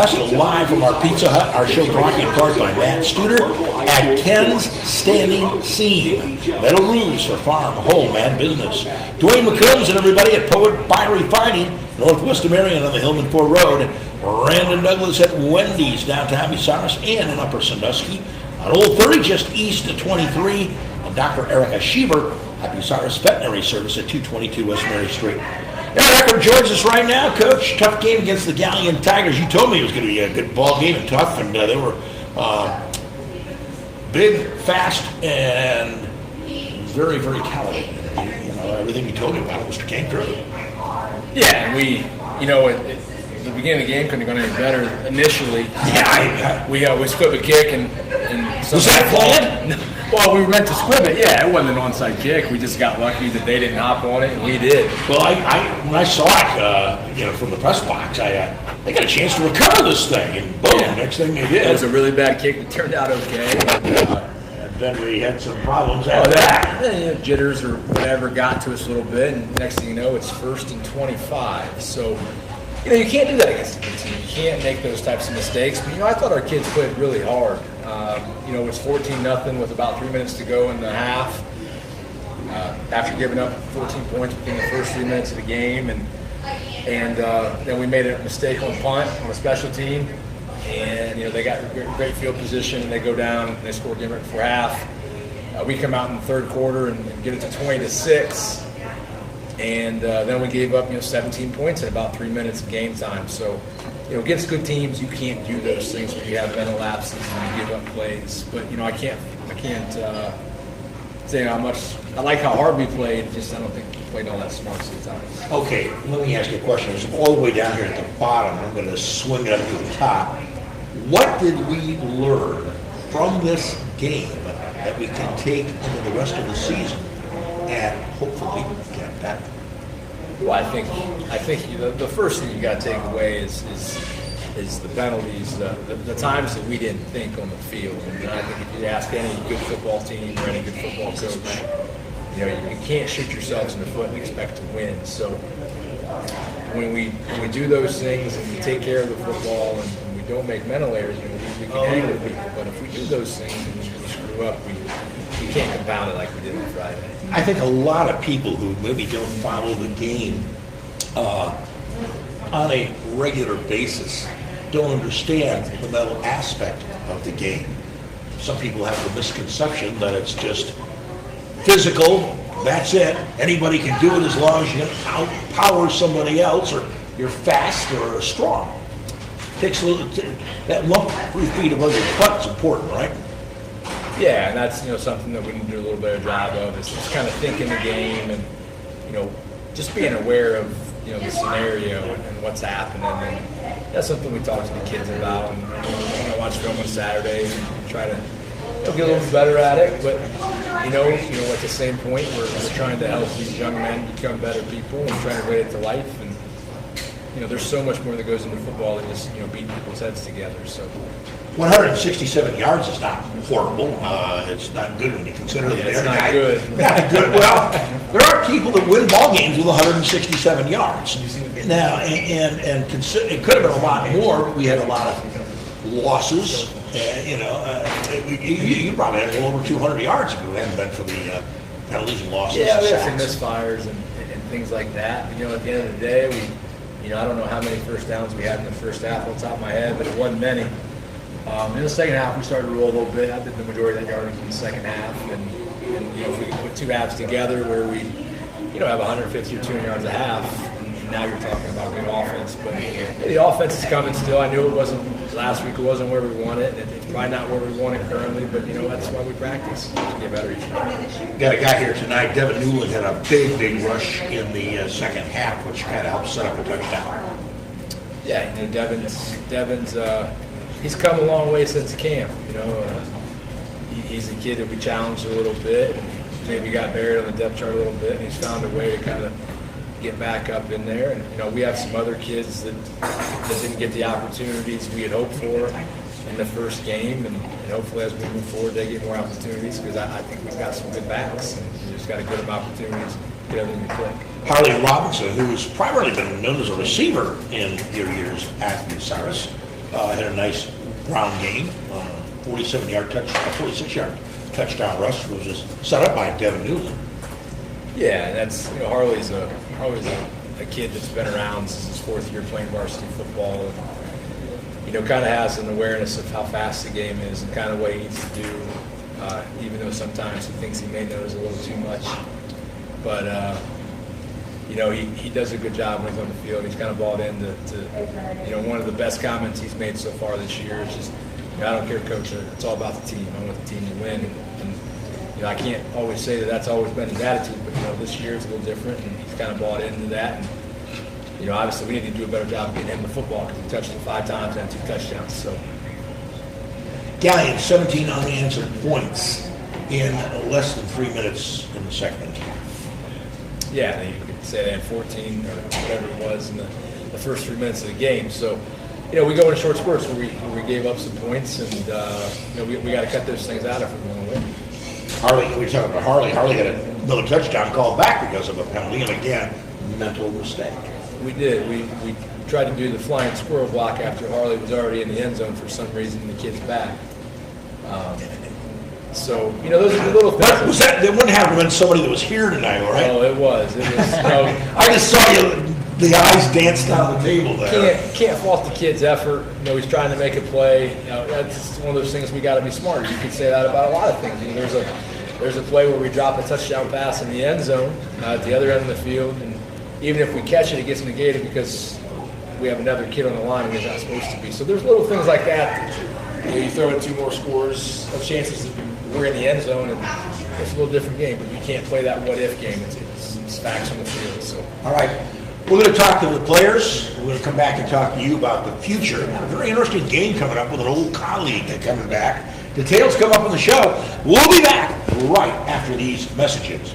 broadcast live from our Pizza Hut. Our show brought to you in part by Matt Studer at Ken's Standing Seam. Metal roofs for farm, home, and business. Dwayne McCombs and everybody at Poet by Refining, Northwest of Marion on the Hillman 4 Road. Brandon Douglas at Wendy's, downtown Bucyrus and in Upper Sandusky. On Old 30, just east of 23. And Dr. Erica Sheever at Bucyrus Veterinary Service at 222 West Mary Street. Eric Eckert joins us right now, Coach. Tough game against the Galleon Tigers. You told me it was going to be a good ball game and tough, and they were big, fast, and very, very talented. Everything you told me about it was came through. Yeah, and we, at the beginning of the game couldn't have gone any better initially. Yeah, we split a kick and was that planned? Well, we were meant to squib it. Yeah, it wasn't an onside kick. We just got lucky that they didn't hop on it, and we did. Well, when I saw it, from the press box, they got a chance to recover this thing, and boom, next thing they did. It was a really bad kick. It turned out okay. And then we had some problems after that. Jitters or whatever got to us a little bit, and next thing you know, it's 1st and 25. So, you can't do that against a good team. You can't make those types of mistakes. But, I thought our kids played really hard. It was 14-0 with about 3 minutes to go in the half. After giving up 14 points within the first 3 minutes of the game, and then we made a mistake on punt on a special team, and they got great field position, and they go down and they score again right before half. We come out in the third quarter and get it to 20-6, and then we gave up 17 points in about 3 minutes of game time. So. Against good teams, you can't do those things where you have mental lapses and you give up plays. But I can't say how much. I like how hard we played. Just I don't think we played all that smart sometimes. Okay, let me ask you a question. It's all the way down here at the bottom. I'm going to swing it up to the top. What did we learn from this game that we can take into the rest of the season and hopefully get better? Well, I think the first thing you got to take away is the penalties, the times that we didn't think on the field. And I think if you ask any good football team or any good football coach, you can't shoot yourselves in the foot and expect to win. So when we do those things and we take care of the football and we don't make mental errors, we can hang with people. But if we do those things and we screw up, we can't compound it like we did on Friday. I think a lot of people who maybe don't follow the game on a regular basis don't understand the mental aspect of the game. Some people have the misconception that it's just physical, that's it. Anybody can do it as long as you can outpower somebody else or you're fast or strong. Takes a little, that lump 3 feet above your butt is important, right? Yeah, and that's something that we need to do a little better job of is just kind of thinking the game and just being aware of the scenario and what's happening, and that's something we talk to the kids about. And I watch film on Saturdays and try to get a little bit better at it. But at the same point, we're trying to help these young men become better people and trying to bring it to life. And there's so much more that goes into football than just beating people's heads together. So. 167 yards is not horrible. It's not good when you consider that it's not good. Not good. Well, there are people that win ball games with 167 yards. Now, and it could have been a lot more. But we had a lot of losses. You probably had a little over 200 yards if it hadn't been for the penalties and losses. Yeah, we had some misfires and things like that. But, at the end of the day, I don't know how many first downs we had in the first half off the top of my head, but it wasn't many. In the second half, we started to roll a little bit. I did the majority of that yardage in the second half, and if we put two halves together where we, have 150 or 200 yards a half, and now you're talking about good offense. But the offense is coming still. I knew it wasn't last week. It wasn't where we wanted it. It's probably not where we want it currently, but that's why we practice to get better each day. Got a guy here tonight. Devin Newland had a big rush in the second half, which kind of helped set up a touchdown. Yeah, Devin's. He's come a long way since camp. He's a kid that we challenged a little bit. Maybe got buried on the depth chart a little bit, and he's found a way to kind of get back up in there. And we have some other kids that didn't get the opportunities we had hoped for in the first game, and hopefully as we move forward, they get more opportunities because I think we've got some good backs, and we just got to get them opportunities, get everything to click. Harley Robinson, who's primarily been known as a receiver in your years at Bucyrus, had a nice ground game, 46-yard touchdown rush was just set up by Devin Newland. Yeah, and that's, Harley's a kid that's been around since his 4th year playing varsity football, and kind of has an awareness of how fast the game is and kind of what he needs to do, even though sometimes he thinks he may knows a little too much. But he does a good job when he's on the field. He's kind of bought into one of the best comments he's made so far this year is just, I don't care, coach, it's all about the team. I want the team to win. And I can't always say that that's always been his attitude, but this year is a little different, and he's kind of bought into that. And obviously we need to do a better job of getting him the football because he touched it 5 times and 2 touchdowns. So, Galleon, 17 unanswered points in less than 3 minutes in the second. Yeah, you could say they had 14 or whatever it was in the first 3 minutes of the game. So, we go in short spurts where we gave up some points, and we got to cut those things out if we want to win. Harley, we were talking about Harley. Harley had another touchdown called back because of a penalty, and again, mental mistake. We did. We tried to do the flying squirrel block after Harley was already in the end zone for some reason in the kid's back. So, those are the little things. But that wouldn't have been somebody that was here tonight, right? Oh, it was. I just saw the eyes dance down the table there. Can't fault the kid's effort. He's trying to make a play. That's one of those things we got to be smart. You could say that about a lot of things. There's a play where we drop a touchdown pass in the end zone at the other end of the field, and even if we catch it, it gets negated because we have another kid on the line and he's not supposed to be. So there's little things like that. You throw in 2 more scores of chances that we're in the end zone, and it's a little different game. But you can't play that what-if game. It's facts on the field. So all right, we're going to talk to the players. We're going to come back and talk to you about the future. A very interesting game coming up with an old colleague coming back. Details come up on the show. We'll be back right after these messages.